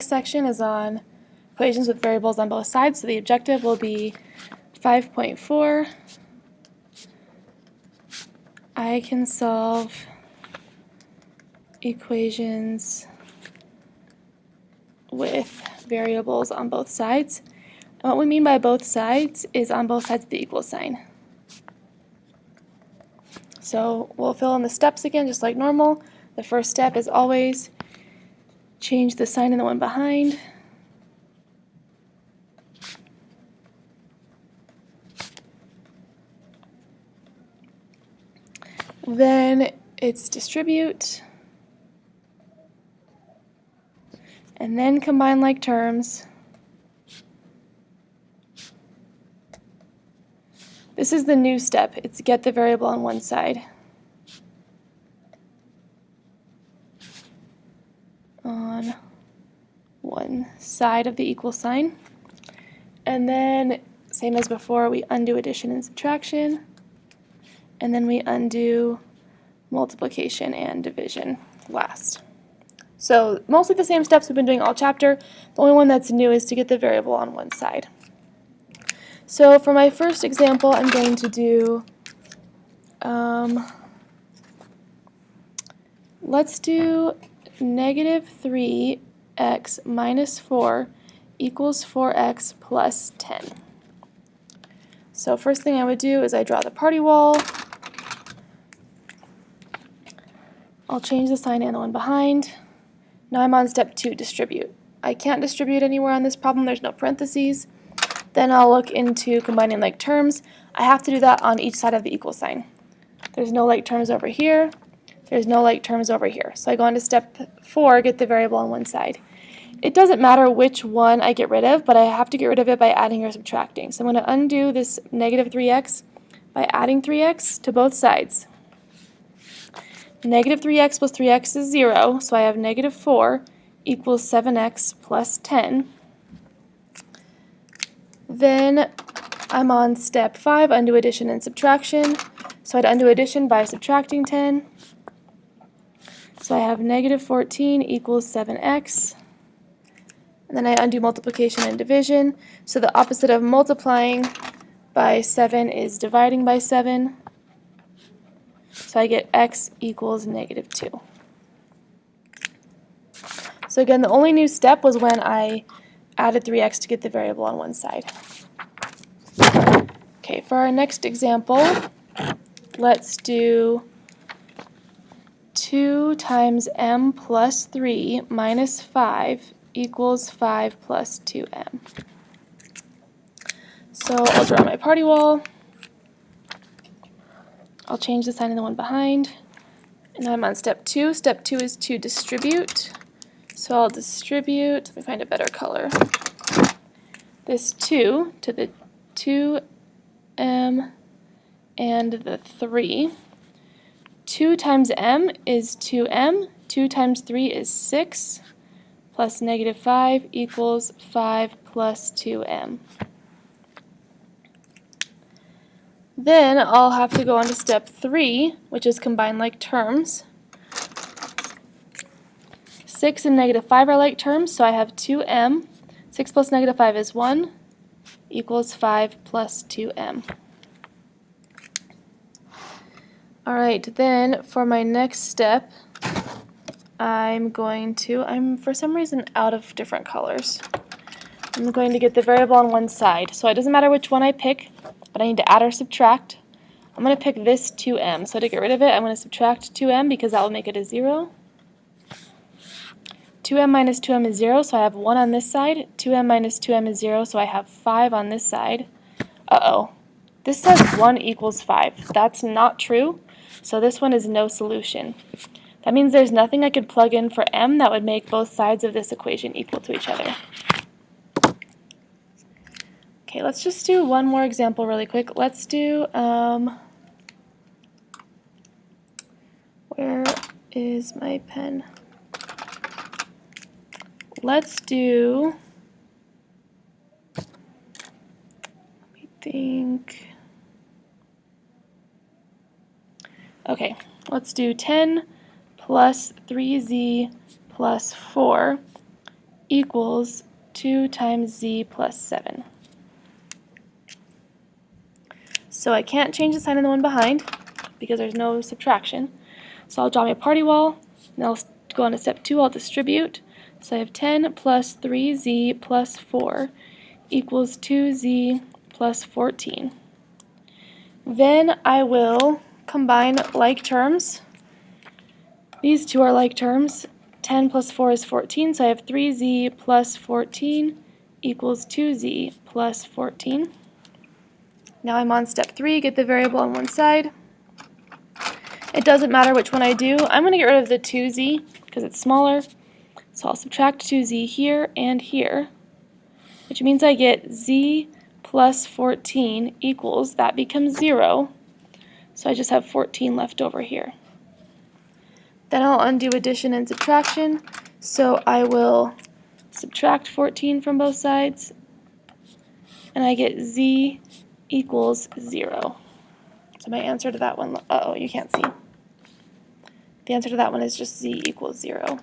section is on equations with variables on both sides, so the objective will be 5.4. I can solve equations with variables on both sides. And what we mean by both sides is on both sides of the equal sign. So we'll fill in the steps again just like normal. The first step is always change the sign in the one behind. Then it's distribute, and then combine like terms. This is the new step. It's get the variable on one side. On one side of the equal sign. And then, same as before, we undo addition and subtraction. And then we undo multiplication and division last. So mostly the same steps we've been doing all chapter. The only one that's new is to get the variable on one side. So for my first example, I'm going to do, let's do negative 3x minus 4 equals 4x plus 10. So first thing I would do is I draw the party wall. I'll change the sign and the one behind. Now I'm on step 2, distribute. I can't distribute anywhere on this problem, there's no parentheses. Then I'll look into combining like terms. I have to do that on each side of the equal sign. There's no like terms over here, there's no like terms over here. So I go on to step 4, get the variable on one side. It doesn't matter which one I get rid of, but I have to get rid of it by adding or subtracting. So I'm going to undo this negative 3x by adding 3x to both sides. Negative 3x plus 3x is 0, so I have negative 4 equals 7x plus 10. Then I'm on step 5, undo addition and subtraction. So I'd undo addition by subtracting 10. So I have negative 14 equals 7x. And then I undo multiplication and division. So the opposite of multiplying by 7 is dividing by 7. So I get x equals negative 2. So again, the only new step was when I added 3x to get the variable on one side. Okay, for our next example, let's do 2 times m plus 3 minus 5 equals 5 plus 2m. So I'll draw my party wall. I'll change the sign in the one behind. And now I'm on step 2. Step 2 is to distribute. So I'll distribute, let me find a better color, this 2 to the 2m and the 3. 2 times m is 2m, 2 times 3 is 6, plus negative 5 equals 5 plus 2m. Then I'll have to go on to step 3, which is combine like terms. 6 and negative 5 are like terms, so I have 2m. 6 plus negative 5 is 1, equals 5 plus 2m. Alright, then for my next step, I'm for some reason out of different colors. I'm going to get the variable on one side. So it doesn't matter which one I pick, but I need to add or subtract. I'm going to pick this 2m. So to get rid of it, I'm going to subtract 2m because that will make it a 0. 2m minus 2m is 0, so I have 1 on this side. 2m minus 2m is 0, so I have 5 on this side. Uh-oh. This says 1 equals 5. That's not true, so this one is no solution. That means there's nothing I could plug in for m that would make both sides of this equation equal to each other. Okay, let's just do one more example really quick. Let's do, where is my pen? Let's do, let me think. Okay, let's do 10 plus 3z plus 4 equals 2 times z plus 7. So I can't change the sign on the one behind because there's no subtraction. So I'll draw my party wall, and I'll go on to step 2, I'll distribute. So I have 10 plus 3z plus 4 equals 2z plus 14. Then I will combine like terms. These two are like terms. 10 plus 4 is 14, so I have 3z plus 14 equals 2z plus 14. Now I'm on step 3, get the variable on one side. It doesn't matter which one I do. I'm going to get rid of the 2z because it's smaller. So I'll subtract 2z here and here, which means I get z plus 14 equals, that becomes 0. So I just have 14 left over here. Then I'll undo addition and subtraction. So I will subtract 14 from both sides, and I get z equals 0. So my answer to that one, you can't see. The answer to that one is just z equals 0.